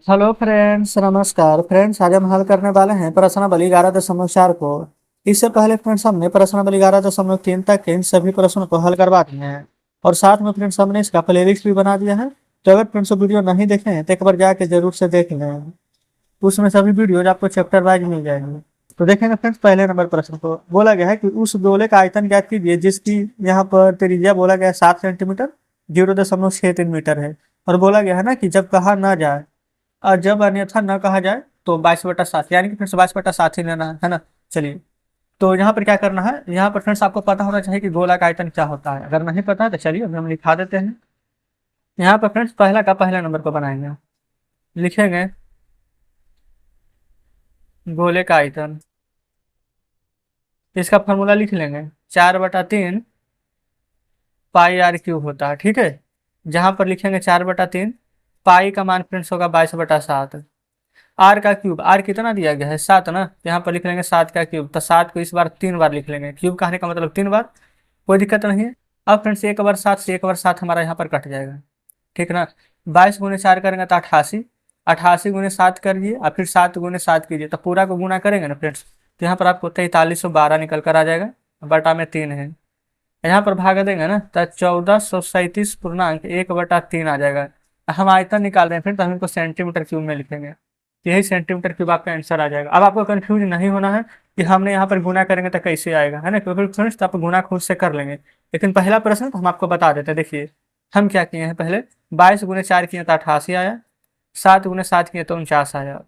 Hello friends, नमस्कार friends. आज हम हल करने वाले हैं प्रश्नावली 11.4 को। इससे पहले फ्रेंड्स हमने प्रश्नावली 11.3 तक के इन सभी प्रश्नों को हल करवा दिए हैं और साथ में फ्रेंड्स हमने इसका प्लेलिस्ट भी बना दिया है। तो अगर फ्रेंड्स वो वीडियो नहीं देखे हैं तो एक बार जाके जरूर से देख लें। उसमें सभी वीडियोज आपको चैप्टर वाइज मिल जाएंगे। तो देखेंगे फ्रेंड्स, पहले नंबर प्रश्न को बोला गया है कि उस गोले का आयतन ज्ञात कीजिए जिसकी यहाँ पर त्रिज्या बोला गया है 7 सेंटीमीटर, 0.63 मीटर है। और बोला गया है ना कि जब कहा ना जाए और जब अन्यथा न कहा जाए तो 22/7, यानी कि फिर से 22/7 ही लेना है ना। चलिए, तो यहाँ पर क्या करना है, यहाँ पर फ्रेंड्स आपको पता होना चाहिए कि गोला का आयतन क्या होता है। अगर नहीं पता है तो चलिए अभी हम लिखा देते हैं। यहाँ पर फ्रेंड्स पहला का पहला नंबर को बनाएंगे, लिखेंगे गोले का आयतन। इसका फॉर्मूला लिख लेंगे, 4/3 पाई आर क्यूब होता है। ठीक है, जहां पर लिखेंगे 4/3, पाई का मान फ्रेंड्स होगा 22/7। आर का क्यूब, आर कितना दिया गया है 7 ना, तो यहाँ पर लिख लेंगे 7 का क्यूब। तो 7 को इस बार 3 बार लिख लेंगे, क्यूब कहने का मतलब 3 बार, कोई दिक्कत नहीं है। अब फ्रेंड्स 1/7 से 1/7 हमारा यहाँ पर कट जाएगा, ठीक ना। 22 × 4 करेंगे तो 88, 88 × 7 करिए और फिर 7 × 7 कीजिए, तो पूरा को गुना करेंगे ना फ्रेंड्स, तो यहाँ पर आपको 4312 निकल कर आ जाएगा। बटा में 3 है, यहाँ पर भाग देंगे ना तो 1437.1/3 आ जाएगा। हम आयतन निकाल रहे हैं फिर, तो हम इनको सेंटीमीटर क्यूब में लिखेंगे। यही सेंटीमीटर क्यूब आपका आंसर आ जाएगा। अब आपको कंफ्यूज नहीं होना है कि हमने यहाँ पर गुना करेंगे तो कैसे आएगा, है ना, क्योंकि फ्रेंड्स तो आप गुना खुद से कर लेंगे। लेकिन पहला प्रश्न तो हम आपको बता देते हैं। देखिए हम क्या किए हैं, पहले 22 × 4 किए तो 88 आया, 7 × 7 किए तो 49 आया।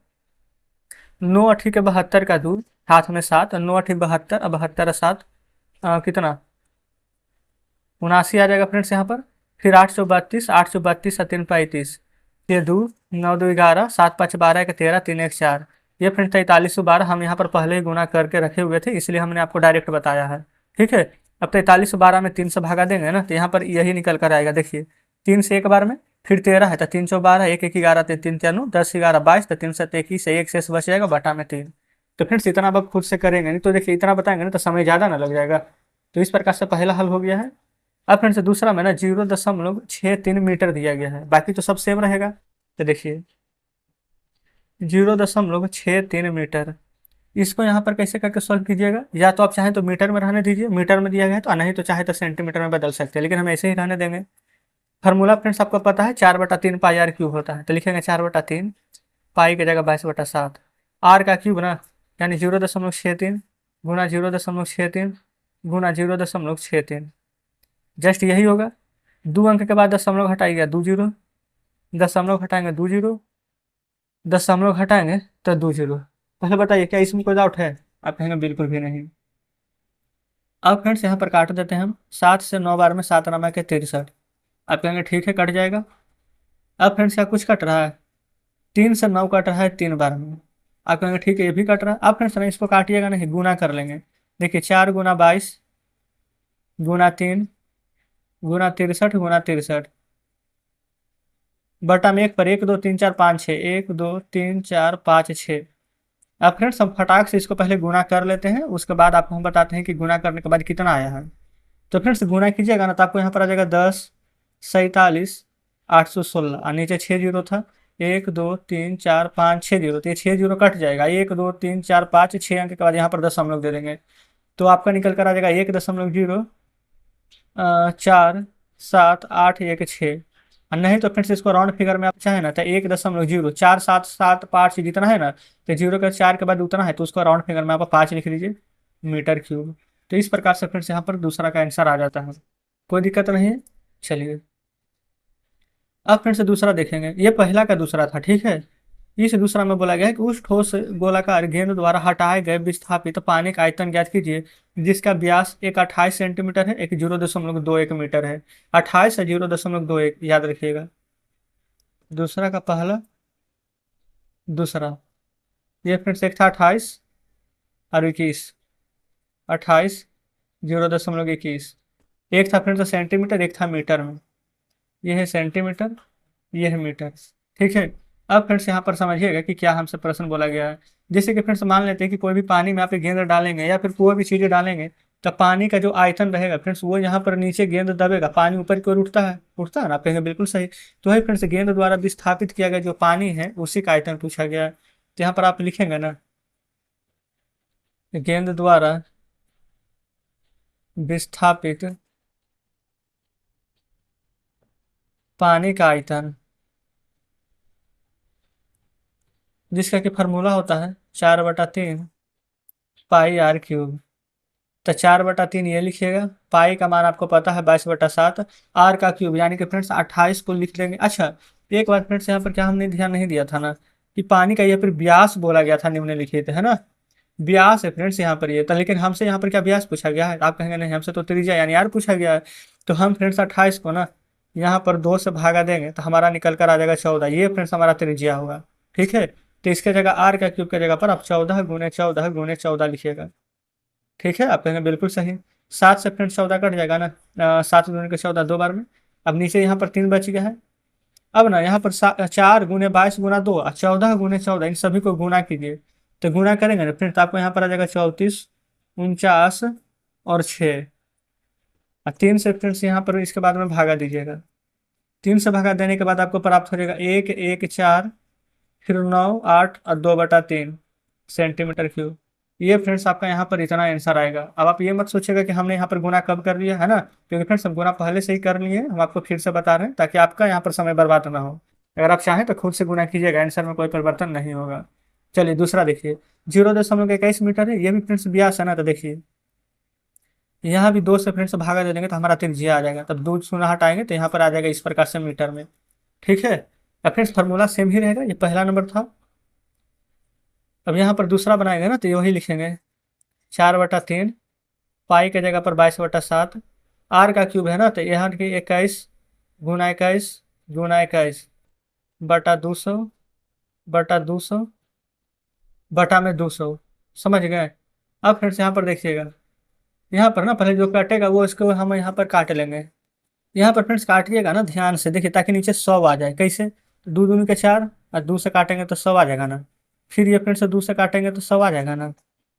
9×8 = 72 का दूर, हाथ में 7, 9×8 = 72, अब 72 कितना 79 आ जाएगा फ्रेंड्स यहाँ पर। फिर 832, 832 और 3 35, ये 2, 9 2 11, 7 5 12 1 13, 3 1 4। ये फ्रेंड्स 4312 हम यहाँ पर पहले ही गुना करके रखे हुए थे, इसलिए हमने आपको डायरेक्ट बताया है। ठीक है, अब 4312 में 3 से भागा देंगे ना, तो यहाँ पर यही निकल कर आएगा। देखिए 3 से एक बार में, फिर 13 है तो 3 4 12, 1 1 11, 3 3 4 9, 10 11 22, तो 3 7 21, 1 शेष बच जाएगा बटा में 3। तो फ्रेंड्स इतना अब खुद से करेंगे नहीं, तो देखिए इतना बताएंगे ना तो समय ज़्यादा ना लग जाएगा। तो इस प्रकार से पहला हल हो गया है। अब फ्रेंड्स दूसरा में ना 0.63 मीटर दिया गया है, बाकी तो सब सेम रहेगा। तो देखिए 0.63 मीटर, इसको यहाँ पर कैसे करके सॉल्व कीजिएगा। या तो आप चाहें तो मीटर में रहने दीजिए, मीटर में दिया गया है तो, नहीं तो चाहे तो सेंटीमीटर में बदल सकते हैं, लेकिन हम ऐसे ही रहने देंगे। फार्मूला फ्रेंड्स आपको पता है 4/3 पाई आर क्यूब होता है, तो लिखेंगे 4/3 पाई की जगह 22/7। आर का क्यूब ना, यानी 0.63 गुना 0.63 गुना 0.63, जस्ट यही होगा। 2 अंक के बाद दशमलव घटाइएगा 2 जीरो, दशमलव घटाएंगे 2 जीरो, दशमलव घटाएंगे तो 2 जीरो। पहले बताइए क्या इसमें कोई डाउट है। आप कहेंगे बिल्कुल भी नहीं। अब फ्रेंड्स यहाँ पर काट देते हैं हम, 7 से 9 बार में 7 नमा के 63। आप कहेंगे ठीक है कट जाएगा। अब फ्रेंड्स क्या कुछ कट रहा है, 3 से 9 कट रहा है 3 बार में। आप कहेंगे ठीक है ये भी कट रहा है। अब फ्रेंड्स इसको काटिएगा नहीं, गुना कर लेंगे। देखिए 4 × 22 गुना 3 गुना 63 गुना 63, बटा में 1 पर 1 2 3 4 5 6, 1 2 3 4 5 6। अब फ्रेंड्स हम फटाक से इसको पहले गुना कर लेते हैं, उसके बाद आपको हम बताते हैं कि गुना करने के बाद कितना आया है। तो फ्रेंड्स गुना कीजिएगा ना तो आपको यहाँ पर आ जाएगा 10 47 816, और नीचे 6 जीरो था, 1 2 3 4 5 6 जीरो, तो ये 6 जीरो कट जाएगा। 1 2 3 4 5 6 अंक के बाद यहाँ पर दशमलव दे देंगे, तो आपका निकल कर आ जाएगा 1.04 7 8 1 6। और नहीं तो फ्रेंड्स इसको राउंड फिगर में आप चाहे ना तो 1.0775 जितना है ना, तो 0 के 4 के बाद उतना है, तो उसको राउंड फिगर में आप 5 लिख लीजिए, मीटर क्यूब। तो इस प्रकार से फ्रेंड्स यहाँ पर दूसरा का आंसर आ जाता है, कोई दिक्कत नहीं है। चलिए अब फ्रेंड्स दूसरा देखेंगे, ये पहला का दूसरा था, ठीक है। इस दूसरा में बोला गया है कि उस ठोस गोलाकार गेंद द्वारा हटाए गए विस्थापित पानी का आयतन ज्ञात कीजिए जिसका व्यास एक 28 सेंटीमीटर है, एक 0.21 मीटर है। 28 है 0.21, याद रखिएगा। दूसरा का पहला दूसरा, ये फ्रेंड्स एक था 28 और 21, 28 0.21। एक था फ्रेंड्स सेंटीमीटर, एक था मीटर में। यह है सेंटीमीटर, यह है मीटर, ठीक है। अब फ्रेंड्स यहाँ पर समझिएगा कि क्या हमसे प्रश्न बोला गया है। जैसे कि फ्रेंड्स मान लेते हैं कि कोई भी पानी में आप गेंद डालेंगे या फिर कोई भी चीज़ें डालेंगे, तो पानी का जो आयतन रहेगा फ्रेंड्स वो यहाँ पर नीचे गेंद दबेगा, पानी ऊपर की ओर उठता है ना, आप कहेंगे बिल्कुल सही। तो वही फ्रेंड्स गेंद द्वारा विस्थापित किया गया जो पानी है उसी का आयतन पूछा गया है। तो यहाँ पर आप लिखेंगे ना, गेंद द्वारा विस्थापित पानी का आयतन, जिसका कि फार्मूला होता है 4/3 पाई आर क्यूब। तो 4/3 ये लिखिएगा, पाई का मान आपको पता है 22/7, आर का क्यूब यानी कि फ्रेंड्स 28 को लिख लेंगे। अच्छा, एक बार फ्रेंड्स यहाँ पर क्या हमने ध्यान नहीं दिया था ना, कि पानी का यहाँ पर व्यास बोला गया था निम्नलिखित, है ना, व्यास है फ्रेंड्स यहाँ पर ये तो, लेकिन हमसे यहाँ पर क्या व्यास पूछा गया है? आप कहेंगे नहीं, हमसे तो त्रिज्या यानी आर पूछा गया है। तो हम फ्रेंड्स 28 को ना यहाँ पर 2 से भागा देंगे तो हमारा निकल कर आ जाएगा 14, ये फ्रेंड्स हमारा त्रिज्या होगा। ठीक है, तो इसके जगह आर का क्यूब की जगह पर आप 14 × 14 × 14 लिखिएगा। ठीक है, आप कहेंगे बिल्कुल सही। 7 से फ्रेंड्स 14 कट जाएगा ना, 7 × 14 2 बार में। अब नीचे यहाँ पर 3 बच गया है। अब ना यहाँ पर 4 × 22 × 2 और 14 × 14 इन सभी को गुना कीजिए। तो गुना करेंगे ना फ्रेंड्स तो आपको यहाँ पर आ जाएगा 34, 49 और 6। और 3 से फ्रेंड्स यहाँ पर इसके बाद में भागा दीजिएगा। 3 से भागा देने के बाद आपको प्राप्त हो जाएगा 1, 1, 4, फिर 9, 8 और 2/3 सेंटीमीटर क्यूब। ये फ्रेंड्स आपका यहाँ पर इतना आंसर आएगा। अब आप ये मत सोचिएगा कि हमने यहाँ पर गुना कब कर लिया है ना, क्योंकि फ्रेंड्स हम गुना पहले से ही कर लिए, हम आपको फिर से बता रहे हैं ताकि आपका यहाँ पर समय बर्बाद ना हो। अगर आप चाहें तो खुद से गुना कीजिएगा, आंसर में कोई परिवर्तन नहीं होगा। चलिए दूसरा देखिए, 0.21 मीटर है, ये भी फ्रेंड्स व्यास है ना, तो देखिए यहाँ भी 2 से फ्रेंड्स भागा दे देंगे तो हमारा त्रिज्या आ जाएगा, तब 2 शून्य हटाएंगे तो यहाँ पर आ जाएगा इस प्रकार से मीटर में। ठीक है, अब फ्रेंड्स फार्मूला सेम ही रहेगा, ये पहला नंबर था। अब यहाँ पर दूसरा बनाएंगे ना तो वही लिखेंगे 4/3 पाई के जगह पर 22/7, आर का क्यूब है ना, तो यहाँ की 21 × 21 × 21/200 बटा में 200। समझ गए? अब फिर से यहाँ पर देखिएगा, यहाँ पर ना पहले जो कटेगा वो इसको हम यहाँ पर काट लेंगे। यहाँ पर फ्रेंड्स काटिएगा ना ध्यान से देखिए, ताकि नीचे 100 आ जाए। कैसे? 2 दूनी के 4 और 2 से काटेंगे तो 100 आ जाएगा ना। फिर ये फ्रेंड्स 2 से काटेंगे तो 100 आ जाएगा ना।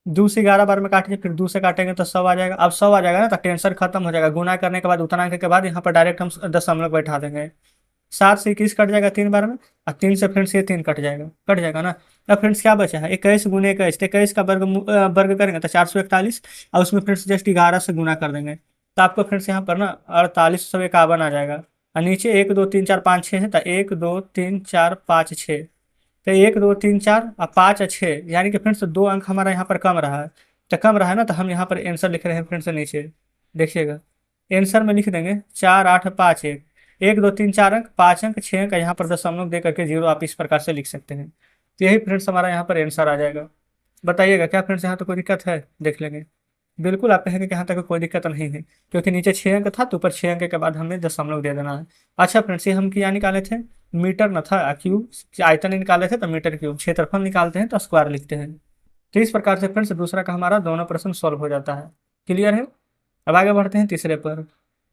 2 से 11 बार में काटिए, फिर 2 से काटेंगे तो 100 आ जाएगा। अब 100 आ जाएगा ना तो टेंशन खत्म हो जाएगा। गुना करने के बाद उतना अंक के बाद यहाँ पर डायरेक्ट हम दशमलव बैठा देंगे। 7 से 21 कट जाएगा 3 बार में, और 3 से फ्रेंड्स ये 3 कट जाएगा ना। अब फ्रेंड्स क्या बचा है? 21 × 21, 21 का वर्ग करेंगे तो 441, और उसमें फ्रेंड्स जस्ट 11 से गुना कर देंगे तो आपको फ्रेंड्स यहाँ पर ना 4851 आ जाएगा। और नीचे 1, 2, 3, 4, 5, 6 है तो 1, 2, 3, 4, 5, 6, तो 1, 2, 3, 4 और 5 और 6, यानी कि फ्रेंड्स 2 अंक हमारा यहाँ पर कम रहा है। तो कम रहा है ना, तो हम यहाँ पर आंसर लिख रहे हैं फ्रेंड्स नीचे देखिएगा। आंसर में लिख देंगे 4, 8, 5, 1, 1, 2, 3, 4 अंक, 5 अंक, 6 अंक, यहाँ पर दशमलव दे करके 0 आप इस प्रकार से लिख सकते हैं। तो यही फ्रेंड्स हमारा यहाँ पर आंसर आ जाएगा। बताइएगा क्या फ्रेंड्स यहाँ तो कोई दिक्कत है? देख लेंगे। बिल्कुल आप कहेंगे कि यहाँ तक कोई दिक्कत नहीं है, क्योंकि नीचे 6 अंक था तो ऊपर 6 अंक के बाद हमें दशमलव दे देना है। अच्छा फ्रेंड्स, ये हम क्या निकाले थे? मीटर न था, क्यूब आयतन निकाले थे तो मीटर क्यूब। क्षेत्रफल निकालते हैं तो स्क्वायर लिखते हैं। तो इस प्रकार से फ्रेंड्स दूसरा का हमारा दोनों प्रश्न सॉल्व हो जाता है। क्लियर है? अब आगे बढ़ते हैं तीसरे पर।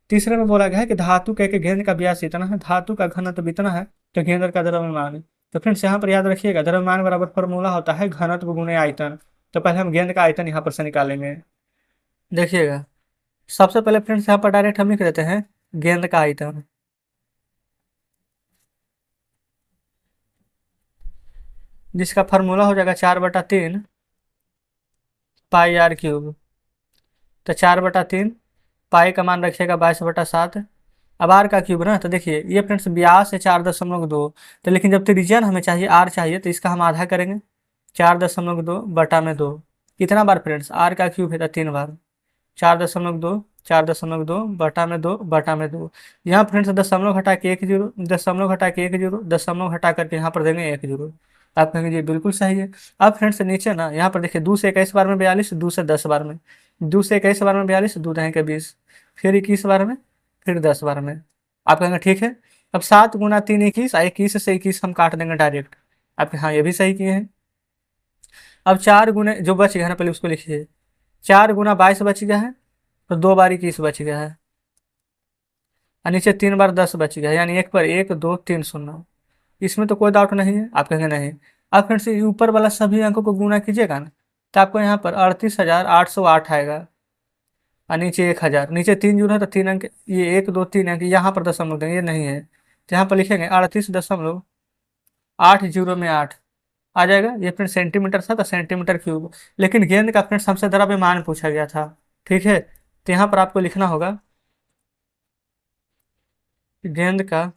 तीसरे में बोला गया है कि धातु के गेंद का व्यास इतना है, धातु का घनत्व इतना है, तो गेंद का द्रव्यमान। तो फ्रेंड्स यहाँ पर याद रखिएगा, द्रव्यमान बराबर फॉर्मूला होता है घनत्व गुणे आयतन। तो पहले हम गेंद का आयतन यहाँ पर से निकालेंगे। देखिएगा, सबसे पहले फ्रेंड्स यहाँ पर डायरेक्ट हम लिख देते हैं गेंद का आयतन, जिसका फार्मूला हो जाएगा 4/3 पाई आर क्यूब। तो 4/3 पाई का मान रखिएगा 22/7। अब आर का क्यूब ना, तो देखिए ये फ्रेंड्स व्यास है 4.2, तो लेकिन जब त्रिज्या हमें चाहिए आर चाहिए तो इसका हम आधा करेंगे 4.2/2। कितना बार फ्रेंड्स? आर का क्यूब है तो 3 बार। 4.2 4.2/2 यहाँ फ्रेंड्स दशमलव घटा के 1 जीरो, दशमलव घटा के 1 जीरो, दशमलव घटा करके यहाँ पर देंगे 1 जीरो। आप कहेंगे जी बिल्कुल सही है। अब फ्रेंड्स नीचे ना यहाँ पर देखिए 2 से 21 बार में 42, 2 से 10 बार में, 2 से 21 बार में 42, 2 दहें के 20, फिर 21 बार में, फिर 10 बार में। आप कहेंगे ठीक है। अब 7 × 3 21, 21 से 21 हम काट देंगे डायरेक्ट। आप हाँ ये भी सही किए हैं। अब 4 गुने जो बच गया है ना, पहले उसको लिखिए। 4 × 22 बच गया है, तो 2 बार 21 बच गया है, और नीचे 3 बार 10 बच गया है, यानी 1 पर 1, 2, 3 शून्य। इसमें तो कोई डाउट नहीं है। आप कहेंगे नहीं। अब फिर से ऊपर वाला सभी अंकों को गुना कीजिएगा ना, तो आपको यहाँ पर 38,808 आएगा। और नीचे 1000, नीचे 3 जीरो है तो 3 अंक, ये 1 2 3 अंक, यहाँ पर दशमलव देंगे, ये नहीं है तो यहाँ पर लिखेंगे 38.8 आ जाएगा। ये फ्रेंड सेंटीमीटर था तो सेंटीमीटर क्यूब। लेकिन गेंद का फ्रेंड्स हमसे द्रव्यमान पूछा गया था, ठीक है। तो यहाँ पर आपको लिखना होगा गेंद का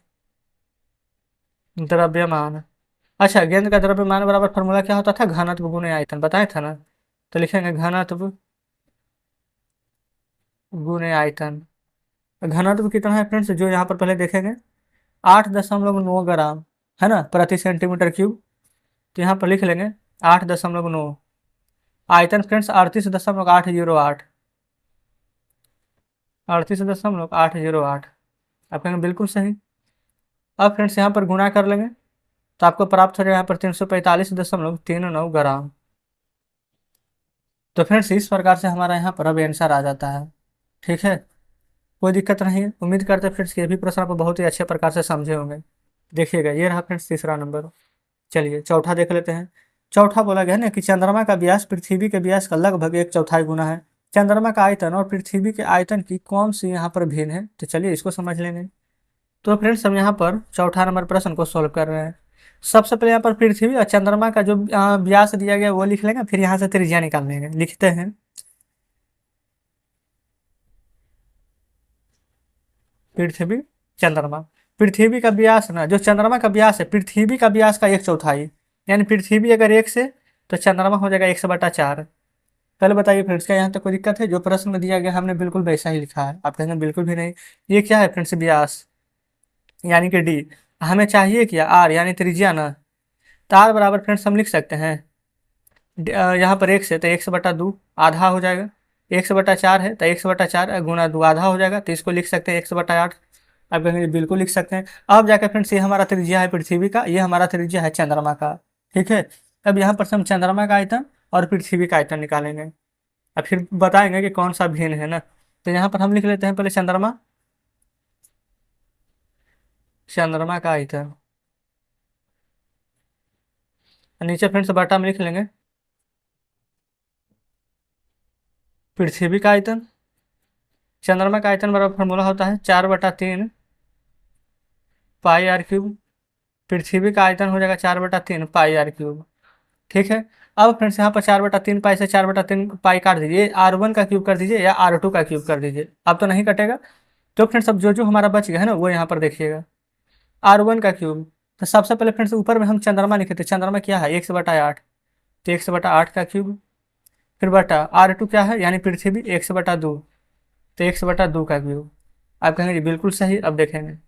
द्रव्यमान। अच्छा, गेंद का द्रव्यमान बराबर फॉर्मूला क्या होता था, घनत्व गुणे आयतन, बताया था ना। तो लिखेंगे घनत्व गुणे आयतन। घनत्व कितना है फ्रेंड्स, जो यहाँ पर पहले देखेंगे 8.9 ग्राम है ना प्रति सेंटीमीटर क्यूब। तो यहाँ पर लिख लेंगे 8.9। आयतन फ्रेंड्स 38.808, 38.808। आप कहेंगे बिल्कुल सही। अब फ्रेंड्स यहाँ पर गुणा कर लेंगे तो आपको प्राप्त हो जाएगा यहाँ पर 345.39 ग्राम। तो फ्रेंड्स इस प्रकार से हमारा यहाँ पर अब आंसर आ जाता है, ठीक है। कोई दिक्कत नहीं है। उम्मीद करते हैं फ्रेंड्स कि ये भी प्रश्न आप बहुत ही अच्छे प्रकार से समझे होंगे। देखिएगा ये रहा फ्रेंड्स तीसरा नंबर। चलिए चौथा देख लेते हैं। चौथा बोला गया है ना कि चंद्रमा का व्यास पृथ्वी के व्यास का लगभग 1/4 गुना है। चंद्रमा का आयतन और पृथ्वी के आयतन की कौन सी यहाँ पर भिन्न है, तो चलिए इसको समझ लेंगे। तो फ्रेंड्स हम यहाँ पर चौथा नंबर प्रश्न को सॉल्व कर रहे हैं। सबसे पहले यहाँ पर पृथ्वी और चंद्रमा का जो व्यास दिया गया वो लिख लेंगे, फिर यहाँ से त्रिज्या निकाल लेंगे। लिखते हैं पृथ्वी चंद्रमा। पृथ्वी का व्यास ना, जो चंद्रमा का व्यास है पृथ्वी का व्यास का 1/4, यानी पृथ्वी अगर 1 से तो चंद्रमा हो जाएगा 1/4। पहले बताइए फ्रेंड्स क्या यहाँ तक कोई दिक्कत है, जो प्रश्न में दिया गया हमने बिल्कुल वैसा ही लिखा है। आप कहेंगे बिल्कुल भी नहीं। ये क्या है फ्रेंड्स, व्यास यानी कि डी। हमें चाहिए क्या, आर यानी त्रिज्या ना। तो आर बराबर फ्रेंड्स हम लिख सकते हैं यहाँ पर 1 से तो 1/2 आधा हो जाएगा। 1/4 है तो 1/4 गुना 2 आधा हो जाएगा, तो इसको लिख सकते हैं 1/8। आप कहेंगे बिल्कुल लिख सकते हैं। अब जाकर फ्रेंड्स ये हमारा त्रिज्या है पृथ्वी का, ये हमारा त्रिज्या है चंद्रमा का, ठीक है। अब यहाँ पर से हम चंद्रमा का आयतन और पृथ्वी का आयतन निकालेंगे, अब फिर बताएंगे कि कौन सा भिन्न है ना। तो यहाँ पर हम लिख लेते हैं पहले चंद्रमा का आयतन, नीचे फ्रेंड्स बटा में लिख लेंगे पृथ्वी का आयतन। चंद्रमा का आयतन बराबर फॉर्मूला होता है 4/3 पाई आर क्यूब। पृथ्वी का आयतन हो जाएगा 4/3 पाई आर क्यूब, ठीक है। अब फ्रेंड्स यहाँ पर 4/3 पाई से 4/3 पाई काट दीजिए, R1 का क्यूब कर दीजिए या R2 का क्यूब कर दीजिए, अब तो नहीं कटेगा। तो फ्रेंड्स अब जो जो हमारा बच गया है ना वो यहाँ पर देखिएगा R1 का क्यूब। तो सबसे पहले फ्रेंड्स ऊपर में हम चंद्रमा लिखे थे, चंद्रमा क्या है 1/8, तो 1/8 का क्यूब, फिर बटा R2 क्या है यानी पृथ्वी 1/2, तो 1/2 का क्यूब। आप कहेंगे जी बिल्कुल सही। अब देखेंगे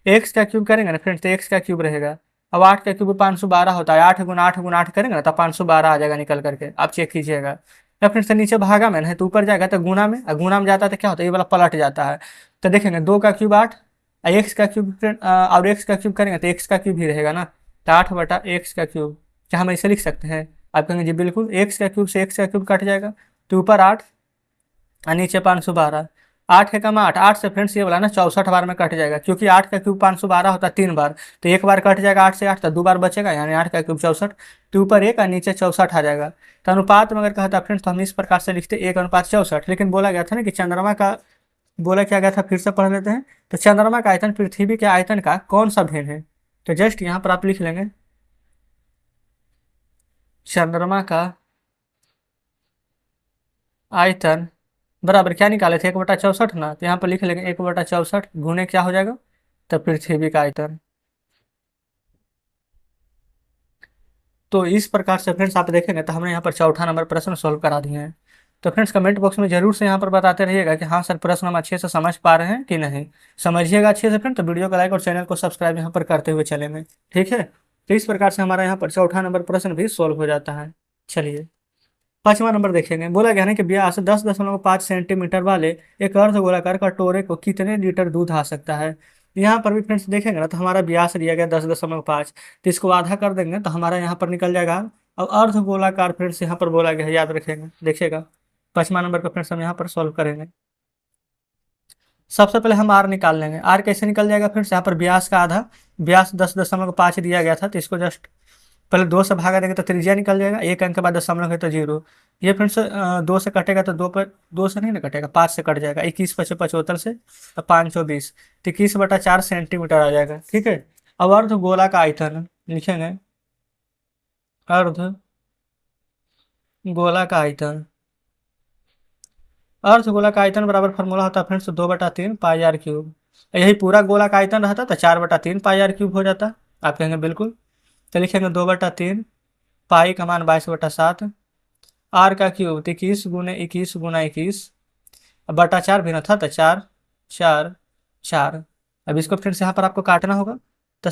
एक्स का क्यूब करेंगे ना फ्रेंड्स तो एक्स का क्यूब रहेगा। अब 8 का क्यूब 512 होता है, 8 गुना 8 गुना 8 करेंगे ना तो 512 आ जाएगा निकल करके, आप चेक कीजिएगा। या फ्रेंड्स नीचे भागा में है तो ऊपर जाएगा तो गुना में, और गुना में जाता है तो क्या होता है ये वाला पलट जाता है। तो देखेंगे 2 का क्यूब 8, एक्स का क्यूब और एक्स का क्यूब करेंगे तो एक्स का क्यूब ही रहेगा ना, तो 8/x का क्यूब। क्या हम ऐसे लिख सकते हैं, आप कहेंगे जी बिल्कुल। एक्स का क्यूब से एक्स का क्यूब कट जाएगा तो ऊपर 8 और नीचे 512। 8 के कम 8, 8 से फ्रेंड्स ये वाला ना 64 बार में कट जाएगा, क्योंकि 8 का क्यूब 512 होता है 3 बार, तो एक बार कट जाएगा 8 से 8 तो 2 बार बचेगा, यानी 8 का क्यूब 64, तो ऊपर 1 और नीचे 64 आ जाएगा। तो अनुपात में अगर कहता फ्रेंड्स तो हम इस प्रकार से लिखते 1:64। लेकिन बोला गया था ना कि चंद्रमा का, बोला क्या गया था फिर से पढ़ लेते हैं। तो चंद्रमा का आयतन पृथ्वी के आयतन का कौन सा भिन्न है, तो जस्ट यहाँ पर आप लिख लेंगे चंद्रमा का आयतन बराबर क्या निकाले थे 1/64 ना, तो यहाँ पर लिख लेंगे 1/64 गुने क्या हो जाएगा, तो पृथ्वी का आयतन। तो इस प्रकार से फ्रेंड्स आप देखेंगे तो हमने यहाँ पर चौथा नंबर प्रश्न सॉल्व करा दिए हैं। तो फ्रेंड्स कमेंट बॉक्स में जरूर से यहाँ पर बताते रहिएगा कि हाँ सर प्रश्न हम अच्छे से समझ पा रहे हैं कि नहीं। समझिएगा अच्छे से फ्रेंड तो वीडियो को लाइक और चैनल को सब्सक्राइब यहाँ पर करते हुए चलेंगे, ठीक है। तो इस प्रकार से हमारा यहाँ पर चौथा नंबर प्रश्न भी सॉल्व हो जाता है। चलिए पांचवा नंबर देखेंगे। बोला गया है कि व्यास 10.5 सेंटीमीटर वाले एक अर्ध गोलाकार कटोरे को कितने लीटर दूध आ सकता है। यहाँ पर भी फ्रेंड्स देखेंगे ना तो हमारा व्यास दिया गया 10.5, तो इसको आधा कर देंगे तो हमारा यहाँ पर निकल जाएगा। अब अर्ध गोलाकार फ्रेंड्स यहाँ पर बोला गया है, याद रखेंगे। देखिएगा पांचवा नंबर का फ्रेंड्स हम यहाँ पर सॉल्व करेंगे। सबसे पहले हम आर निकाल लेंगे। आर कैसे निकल जाएगा फ्रेंड्स, यहाँ पर व्यास का आधा, व्यास 10.5 दिया गया था तो इसको जस्ट पहले 2 से भागा देंगे तो त्रिज्या निकल जाएगा, एक अंक के बाद दशमलव है तो 0। ये फ्रेंड्स 2 से कटेगा तो 2 से नहीं ना कटेगा, 5 से कट जाएगा, 21 पचे 75 से तो 520, तो 21/4 सेंटीमीटर आ जाएगा। ठीक है, अब अर्ध गोला का आयतन लिखेंगे, अर्ध गोला का आयतन, अर्ध गोला का आयतन बराबर फार्मूला होता है फ्रेंड्स 2/3 पाई आर क्यूब। यही पूरा गोला का आयतन रहता तो 4/3 पाई आर क्यूब हो जाता। आप कहेंगे बिल्कुल, तो लिखेंगे 2/3, पाई का मान 22/7, आर का क्यूब 21 गुने 21 गुना 21, बटा 4 भी ना था तो 4 4 4। अब इसको फिर से यहाँ पर आपको काटना होगा, तो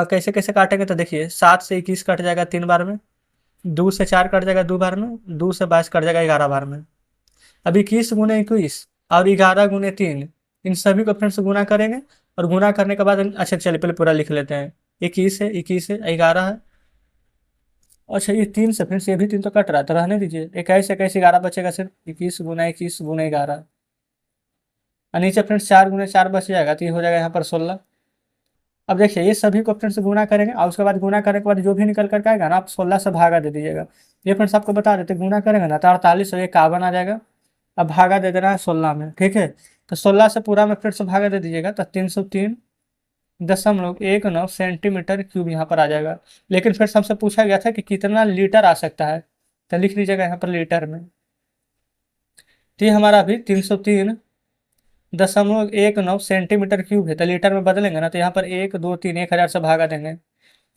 कैसे कैसे काटेंगे, तो देखिए 7 से 21 कट जाएगा 3 बार में, 2 से 4 कट जाएगा 2 बार में, 2 से 22 कट जाएगा 11 बार में। अब 21 गुने 21 और 11 गुने 3, इन सभी को फिर से गुना करेंगे, और गुना करने के बाद अच्छा चलिए पहले पूरा लिख लेते हैं। 21 है 11 है, अच्छा ये 3 से फिर से ये भी 3 तो कट रहा है तो रहने दीजिए, 21 21 11 बचेगा सिर्फ 21 गुना 21 गुना 11, और नीचे फ्रेंड्स 4 गुने 4 बच जाएगा, तो ये हो जाएगा यहाँ पर 16। अब देखिए ये सभी को फ्रेंड्स गुना करेंगे, और उसके बाद गुना करने के बाद जो भी निकल कर आएगा ना, आप 16 से भागा दे दीजिएगा। ये फ्रेंड्स आपको बता देते गुना करेंगे ना तो 48 और 51 आ जाएगा। अब भागा दे देना है 16 में, ठीक है, तो 16 से पूरा में फिर से भागा दे दीजिएगा तो 303.19 सेंटीमीटर क्यूब यहाँ पर आ जाएगा। लेकिन फिर से हमसे पूछा गया था कि कितना लीटर आ सकता है, तो लिख लीजिएगा यहाँ पर लीटर में। तो ये हमारा अभी 303.19 सेंटीमीटर क्यूब है, तो लीटर में बदलेंगे ना तो यहाँ पर 1 2 3 1000 से भागा देंगे, तो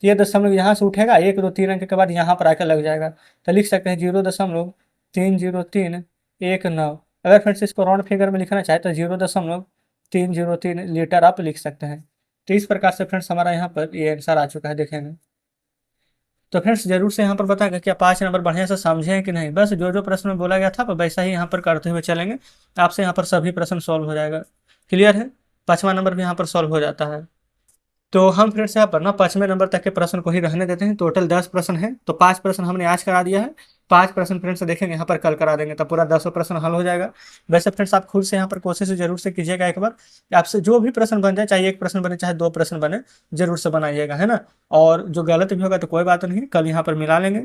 ये दशमलव यहाँ से उठेगा, 1 2 3 अंक के बाद यहाँ पर आकर लग जाएगा, तो लिख सकते हैं 0.30319। अगर फिर से इसको राउंड फिगर में लिखना चाहे तो 0.303 लीटर आप लिख सकते हैं। तो इस प्रकार से फ्रेंड्स हमारा यहाँ पर ये आंसर आ चुका है, देखेंगे। तो फ्रेंड्स जरूर से यहाँ पर बताएगा कि आप 5 नंबर बढ़िया से समझे हैं कि नहीं। बस जो जो प्रश्न में बोला गया था वैसा ही यहाँ पर करते हुए चलेंगे, आपसे यहाँ पर सभी प्रश्न सॉल्व हो जाएगा। क्लियर है, 5वां नंबर भी यहाँ पर सॉल्व हो जाता है। तो हम फिर से यहाँ पर ना 5वें नंबर तक के प्रश्न को ही रहने देते हैं। टोटल 10 प्रश्न है, तो 5 प्रश्न हमने आज करा दिया है, 5 प्रश्न फ्रेंड्स देखेंगे यहाँ पर कल करा देंगे, तो पूरा 10 प्रश्न हल हो जाएगा। वैसे फ्रेंड्स आप खुद से यहाँ पर कोशिश जरूर से कीजिएगा एक बार, आपसे जो भी प्रश्न बन जाए, चाहे 1 प्रश्न बने चाहे 2 प्रश्न बने, जरूर से बनाइएगा, है ना। और जो गलत भी होगा तो कोई बात नहीं, कल यहाँ पर मिला लेंगे।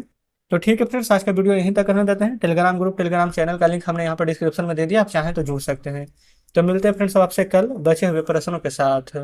तो ठीक है फ्रेंड्स, आज का वीडियो यहीं तक करने देते हैं। टेलीग्राम ग्रुप, टेलीग्राम चैनल का लिंक हमने यहाँ पर डिस्क्रिप्शन में दे दिया, आप चाहें तो जुड़ सकते हैं। तो मिलते हैं फ्रेंड्स आपसे कल बचे हुए प्रश्नों के साथ।